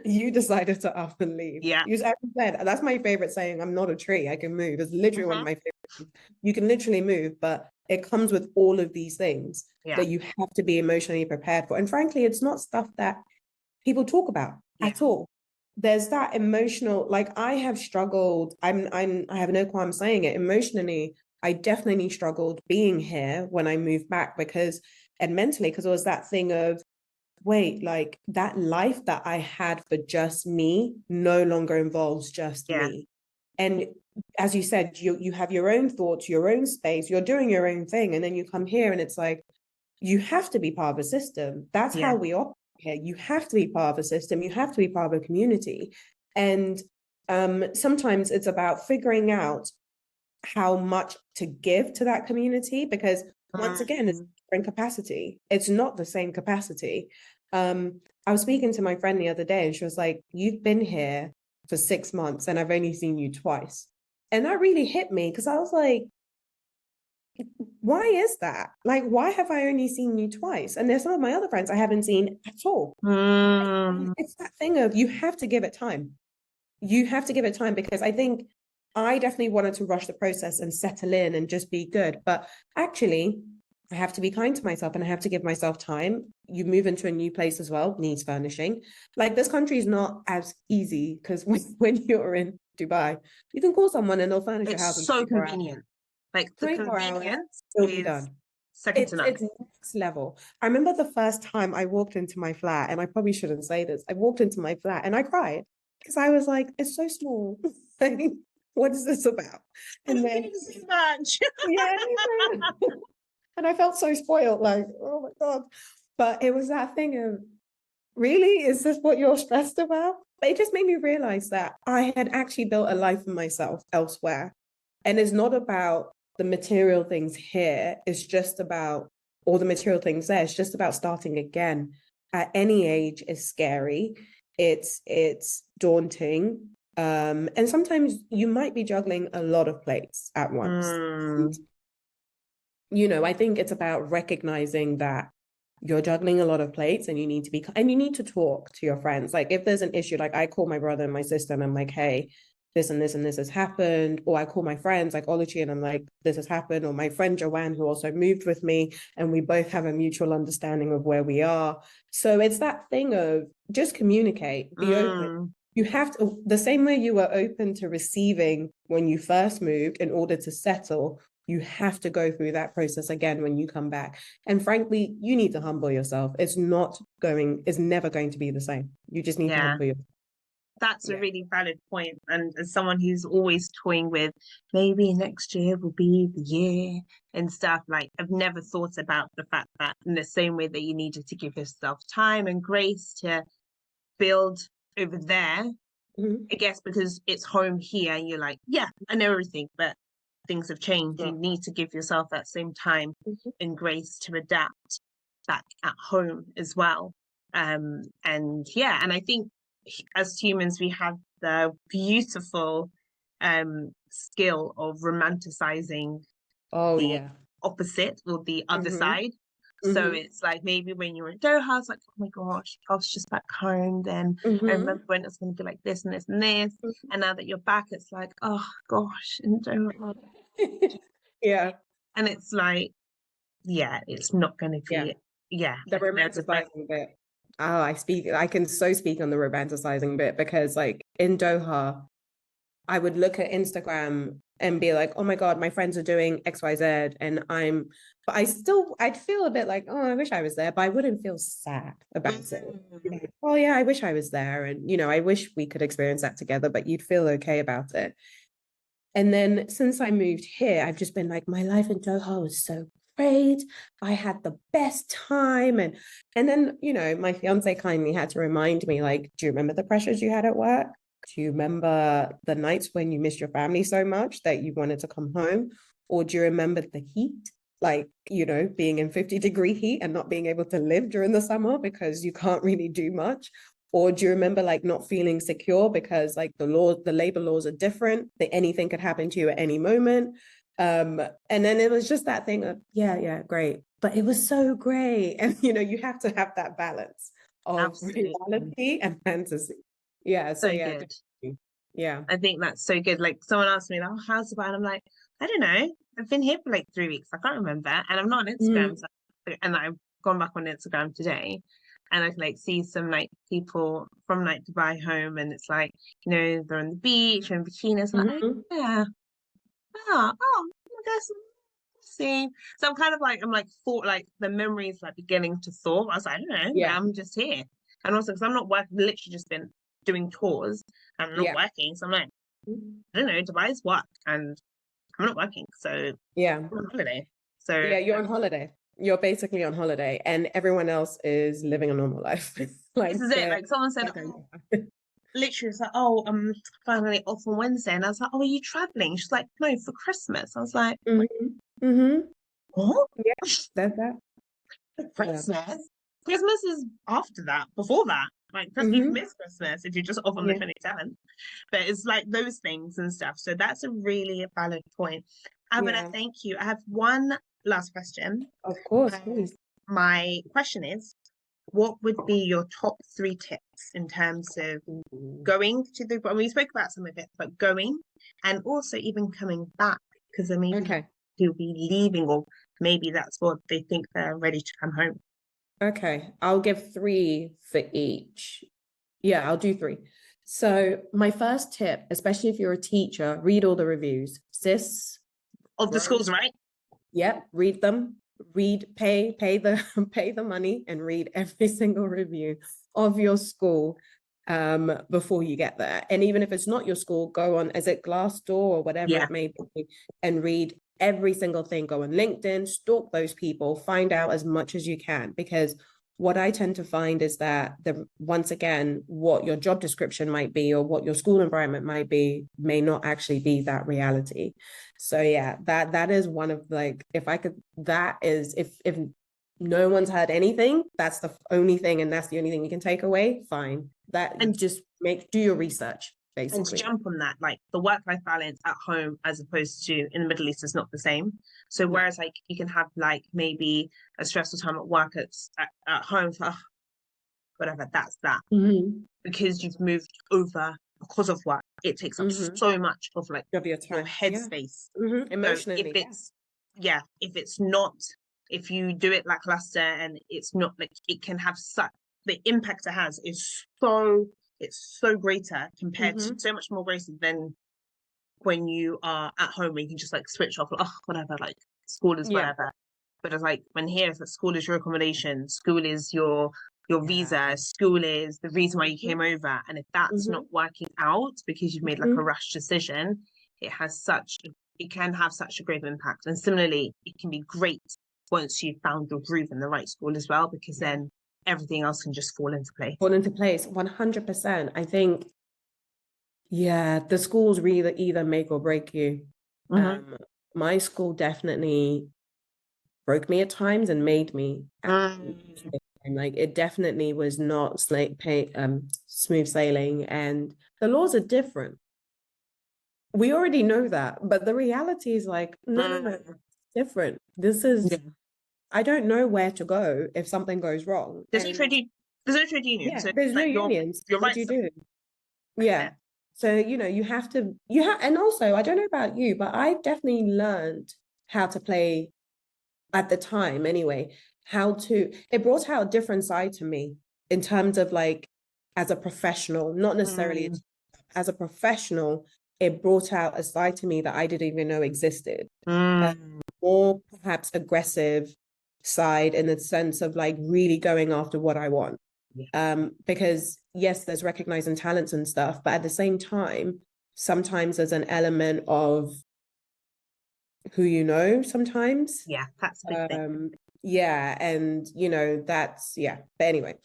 You decided to up and leave. yeah. You said, that's my favorite saying, I'm not a tree, I can move. It's literally one of my favorite. You can literally move, but it comes with all of these things that you have to be emotionally prepared for. And frankly, it's not stuff that people talk about at all. There's that emotional, like I have struggled, I have no qualm saying it, emotionally, I definitely struggled being here when I moved back and mentally, because it was that thing of, wait, like that life that I had for just me no longer involves just me. And as you said, you have your own thoughts, your own space, you're doing your own thing. And then you come here and it's like, you have to be part of a system. That's how we operate here. You have to be part of a system. You have to be part of a community. And sometimes it's about figuring out how much to give to that community, because once again, it's different capacity. It's not the same capacity. I was speaking to my friend the other day and she was like, you've been here for 6 months and I've only seen you twice. And that really hit me, because I was like, why is that? Like, why have I only seen you twice? And there's some of my other friends I haven't seen at all. It's that thing of, you have to give it time. You have to give it time, because I think I definitely wanted to rush the process and settle in and just be good. But actually, I have to be kind to myself and I have to give myself time. You move into a new place as well, needs furnishing. Like, this country is not as easy, because when you're in Dubai, you can call someone and they'll furnish your house. It's so convenient. Like the convenience is done. second to none. It's next level. I remember the first time I walked into my flat, and I probably shouldn't say this. I walked into my flat and I cried because I was like, it's so small. Like, what is this about? And then yeah, and I felt so spoiled, like, oh my God. But it was that thing of, really, is this what you're stressed about? But it just made me realize that I had actually built a life for myself elsewhere. And it's not about the material things here, it's just about, or the material things there, it's just about starting again. At any age is scary, it's daunting. And sometimes you might be juggling a lot of plates at once. And, you know, I think it's about recognizing that you're juggling a lot of plates and you need to talk to your friends. Like, if there's an issue, like I call my brother and my sister and I'm like, hey, this and this and this has happened. Or I call my friends like Oluchi and I'm like, this has happened. Or my friend Joanne, who also moved with me, and we both have a mutual understanding of where we are. So it's that thing of just communicate, be open. You have to, the same way you were open to receiving when you first moved, in order to settle, you have to go through that process again when you come back. And frankly, you need to humble yourself. It's never going to be the same. You just need to humble yourself. that's a really valid point. And as someone who's always toying with maybe next year will be the year and stuff, like I've never thought about the fact that in the same way that you needed to give yourself time and grace to build over there, I guess because it's home here, and you're like, yeah, I know everything, but things have changed. You need to give yourself that same time and grace to adapt back at home as well. And yeah, and I think as humans, we have the beautiful skill of romanticizing the opposite or the other side. So it's like maybe when you're in Doha, it's like, oh my gosh, I was just back home then. I remember when it's going to be like this and this and this. And now that you're back, it's like, oh gosh, in Doha. And it's like, yeah, it's not going to be, the romanticizing bit. Oh, I can so speak on the romanticizing bit, because like in Doha, I would look at Instagram and be like, oh my God, my friends are doing XYZ. And but I'd feel a bit like, oh, I wish I was there, but I wouldn't feel sad about it. Like, oh yeah, I wish I was there. And, I wish we could experience that together, but you'd feel okay about it. And then since I moved here, I've just been like, my life in Doha was so great. I had the best time. And then, my fiance kindly had to remind me, like, do you remember the pressures you had at work? Do you remember the nights when you missed your family so much that you wanted to come home? Or do you remember the heat? Like, being in 50-degree heat and not being able to live during the summer because you can't really do much? Or do you remember like not feeling secure because like the labor laws are different, that anything could happen to you at any moment? And then it was just that thing of, yeah, great. But it was so great. And, you have to have that balance of reality and fantasy. Yeah. So yeah. Good. Yeah. I think that's so good. Like someone asked me, oh, how's about? And I'm like, I don't know. I've been here for like 3 weeks. I can't remember. And I'm not on Instagram. And I've gone back on Instagram today. And I can like see some like people from like Dubai home, and it's like, they're on the beach and bikinis. Like, yeah. Oh, I guess see. So I'm kind of like, thought like the memories like beginning to thaw. I was like, I don't know, yeah, I'm just here. And also because I'm not working, literally just been doing tours and I'm not working. So I'm like, I don't know, Dubai's work and I'm not working. So I'm on holiday. So yeah, you're on holiday. You're basically on holiday and everyone else is living a normal life. Like, this is it. Like someone said, literally, it's like, oh, I'm finally off on Wednesday. And I was like, oh, are you traveling? She's like, no, for Christmas. I was like, what? Yeah, that's that. Christmas? Christmas is after that, before that. Like, you miss Christmas if you're just off on the 27th. But it's like those things and stuff. So that's a really valid point. Abena, thank you. I have one last question. Of course, please. My question is, what would be your top 3 tips in terms of going to the, we spoke about some of it, but going and also even coming back, because then maybe you'll be leaving, or maybe that's what they think they're ready to come home. Okay, I'll give 3 for each. Yeah, I'll do 3. So my first tip, especially if you're a teacher, read all the reviews. Sis. Of the schools, right? Yep, read them. Pay the money and read every single review of your school before you get there. And even if it's not your school, go on, is it Glassdoor or whatever it may be, and read every single thing. Go on LinkedIn, stalk those people, find out as much as you can, because what I tend to find is that once again, what your job description might be or what your school environment might be may not actually be that reality. So yeah, that is one of like, if no one's heard anything, that's the only thing, and that's the only thing you can take away, fine. And just do your research. Basically. And to jump on that, like the work-life balance at home as opposed to in the Middle East is not the same. So whereas like you can have like maybe a stressful time at work at home, so, whatever, that's that. Because you've moved over because of work, it takes up so much of like of your time, your headspace. Emotionally. So if you do it lackluster and it's not like, it can have the impact it has is so greater compared to so much more greater than when you are at home and you can just like switch off, whatever, like school is whatever. But it's like when here, it's like school is your accommodation, school is your your Yeah. visa, school is, the reason why you Mhm. came over. And if that's not working out because you've made like a Mhm. rash decision, it can have such a great impact. And similarly, it can be great once you've found your groove in the right school as well, because Yeah. then everything else can just fall into place. Fall into place 100%. I think, yeah, the schools really either make or break you. Mm-hmm. My school definitely broke me at times and made me at Mm. like it definitely was not smooth sailing, and the laws are different. We already know that, but the reality is like, no, it's different. This is, Yeah. I don't know where to go if something goes wrong. There's no And there's no trade union, yeah, so there's no like unions. your What do you rights are do? Yeah. there. So, and also, I don't know about you, but I've definitely learned how to play at the time anyway, it brought out a different side to me in terms of like, as a professional, not necessarily Mm. as a professional, it brought out a side to me that I didn't even know existed. A Mm. more perhaps aggressive side in the sense of like really going after what I want. Yeah. Because yes, there's recognizing talents and stuff, but at the same time, sometimes there's an element of who you know sometimes. Yeah, that's a big thing. Yeah, and that's yeah. But anyway,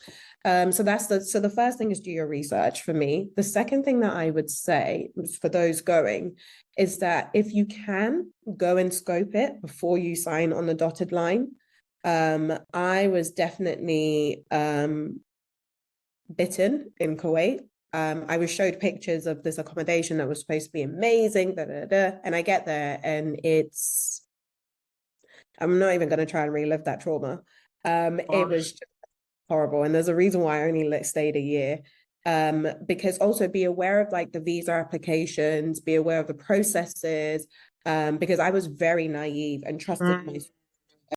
so the first thing is do your research for me. The second thing that I would say for those going is that if you can go and scope it before you sign on the dotted line. I was definitely bitten in Kuwait. I was showed pictures of this accommodation that was supposed to be amazing, and I get there and I'm not even going to try and relive that trauma. It was just horrible, and there's a reason why I only stayed a year. Because also be aware of like the visa applications, be aware of the processes, because I was very naive and trusted my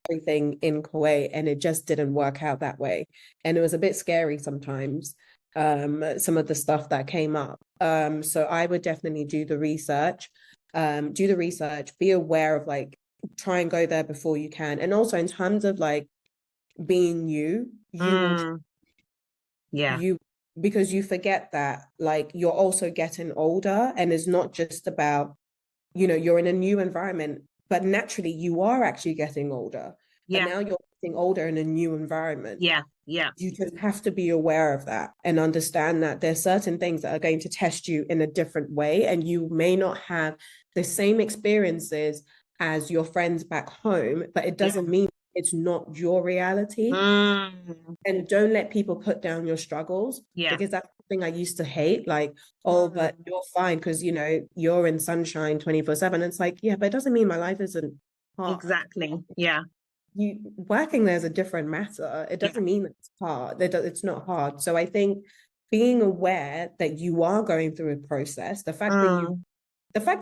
everything in Kuwait, and it just didn't work out that way. And it was a bit scary sometimes, some of the stuff that came up. So I would definitely do the research, be aware of like, try and go there before you can. And also in terms of like being you will Yeah. you because you forget that like you're also getting older, and it's not just about, you're in a new environment, but naturally you are actually getting older. But Yeah. now you're getting older in a new environment. Yeah. Yeah. You just have to be aware of that and understand that there's certain things that are going to test you in a different way, and you may not have the same experiences as your friends back home, but it doesn't mean it's not your reality. And don't let people put down your struggles, Yeah. because that's the thing I used to hate. Like, oh, but you're fine because you're in sunshine 24/7. It's like, yeah, but it doesn't mean my life isn't hard. Exactly. Yeah. You working there is a different matter. It doesn't mean that it's hard. It's not hard. So I think being aware that you are going through a process, the fact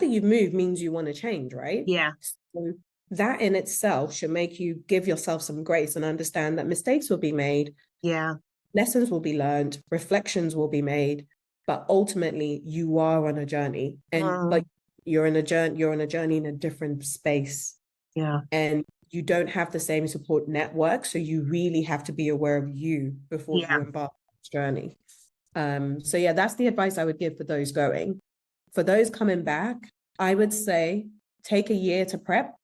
that you've moved means you want to change, right? Yeah. So that in itself should make you give yourself some grace and understand that mistakes will be made. Yeah. Lessons will be learned, reflections will be made, but ultimately you are on a journey, but you're on a journey in a different space. Yeah. And you don't have the same support network, so you really have to be aware of you before you embark on this journey. So yeah, that's the advice I would give for those going. For those coming back, I would say take a year to prep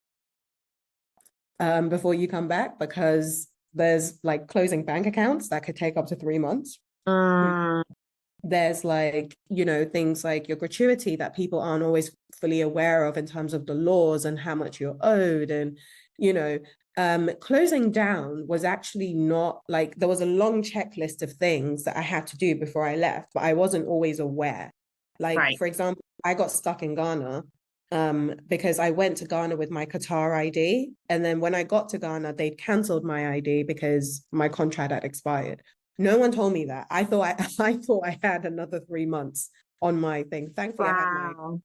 before you come back, because there's like closing bank accounts that could take up to 3 months. There's like, things like your gratuity that people aren't always fully aware of in terms of the laws and how much you're owed. And, closing down was actually not like, there was a long checklist of things that I had to do before I left, but I wasn't always aware. Like, for example, I got stuck in Ghana because I went to Ghana with my Qatar ID. And then when I got to Ghana, they'd cancelled my ID because my contract had expired. No one told me that. I thought I had another 3 months on my thing. Thankfully, I had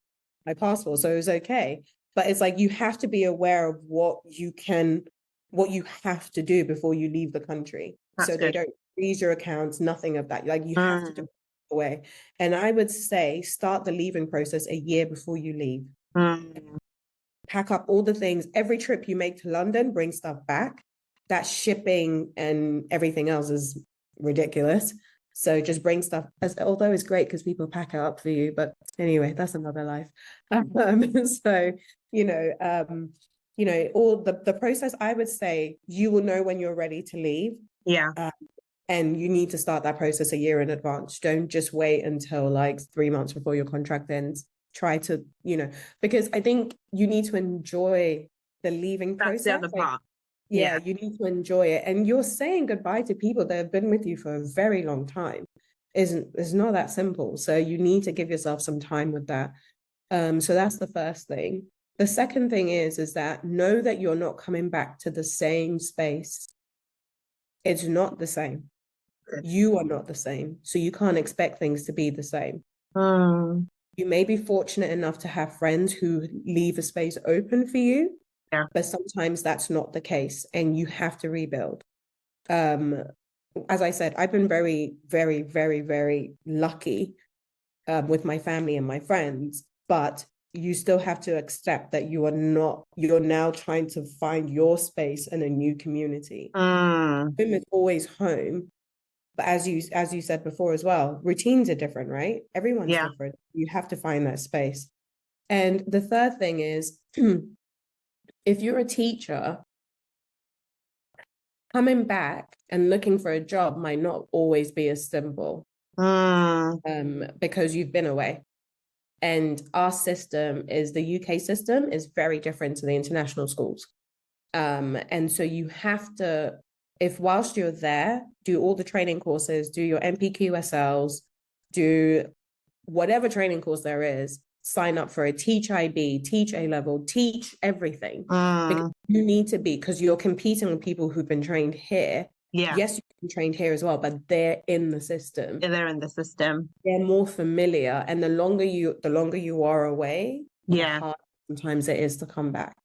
my passport, so it was okay. But it's like you have to be aware of what you have to do before you leave the country. So they don't freeze your accounts, nothing of that. Like you have to do it away. And I would say start the leaving process a year before you leave. Pack up all the things. Every trip you make to London, bring stuff back. That shipping and everything else is ridiculous. So just bring stuff, although it's great because people pack it up for you. But anyway, that's another life. So, all the process, I would say you will know when you're ready to leave. Yeah. And you need to start that process a year in advance. Don't just wait until like 3 months before your contract ends. Try to, because I think you need to enjoy the leaving process. That's the other part. Yeah, you need to enjoy it. And you're saying goodbye to people that have been with you for a very long time. It's not that simple. So you need to give yourself some time with that. So that's the first thing. The second thing is that know that you're not coming back to the same space. It's not the same. You are not the same. So you can't expect things to be the same. You may be fortunate enough to have friends who leave a space open for you. Yeah. But sometimes that's not the case and you have to rebuild. As I said, I've been very, very, very, very lucky with my family and my friends, but you still have to accept that you're now trying to find your space in a new community. Home is always home. But as you said before as well, routines are different, right? Everyone's different. You have to find that space. And the third thing is, if you're a teacher, coming back and looking for a job might not always be as simple because you've been away. And our system the UK system is very different to the international schools. And so you have to, if whilst you're there, do all the training courses, do your NPQSLs, do whatever training course there is, sign up for a teach IB, teach A-level, teach everything. Because you need to be, because you're competing with people who've been trained here. Yeah. Yes, you've been trained here as well, but they're in the system. They're in the system. They're more familiar. And the longer you are away, the harder sometimes it is to come back.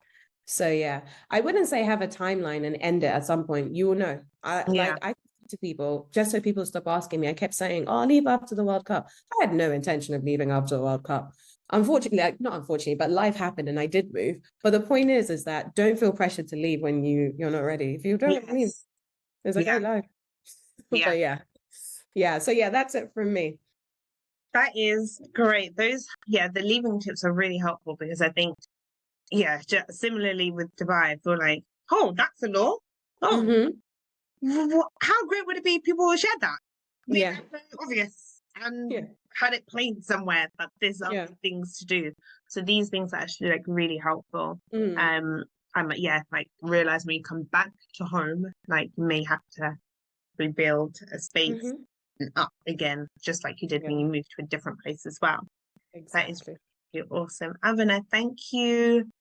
So yeah, I wouldn't say have a timeline and end it at some point. You will know. I to people, just so people stop asking me, I kept saying, oh, I'll leave after the World Cup. I had no intention of leaving after the World Cup. Unfortunately, not unfortunately, but life happened and I did move. But the point is that don't feel pressured to leave when you're not ready. If you don't leave, there's a great life. But yeah. So yeah, that's it from me. That is great. The leaving tips are really helpful because I think, similarly with Dubai, I feel like, oh, that's a law. Oh, how great would it be if people would share that? Yeah. Obvious. And had it plain somewhere that there's other things to do. So these things are actually like really helpful. I'm like realize when you come back to home, like you may have to rebuild a space up again, just like you did when you moved to a different place as well. Exactly. That is really awesome. Abena, thank you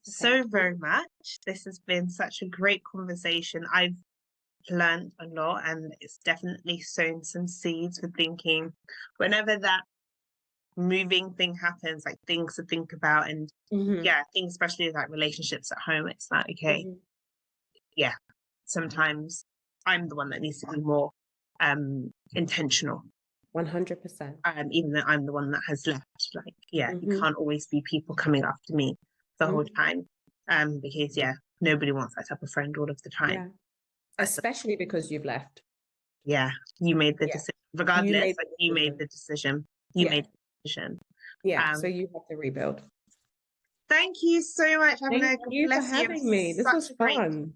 so very much. This has been such a great conversation. I've learned a lot and it's definitely sown some seeds for thinking whenever that moving thing happens, like things to think about. And I think especially like relationships at home, it's like, okay, sometimes I'm the one that needs to be more intentional. 100%. Even though I'm the one that has left, like, you can't always be people coming after me the whole time. Because nobody wants that type of friend all of the time. Yeah. Especially because you've left. Yeah, you made the decision. Regardless, you made the decision. You made the decision. Yeah, so you have to rebuild. Thank you so much, Abena. Thank you for having me. This was fun.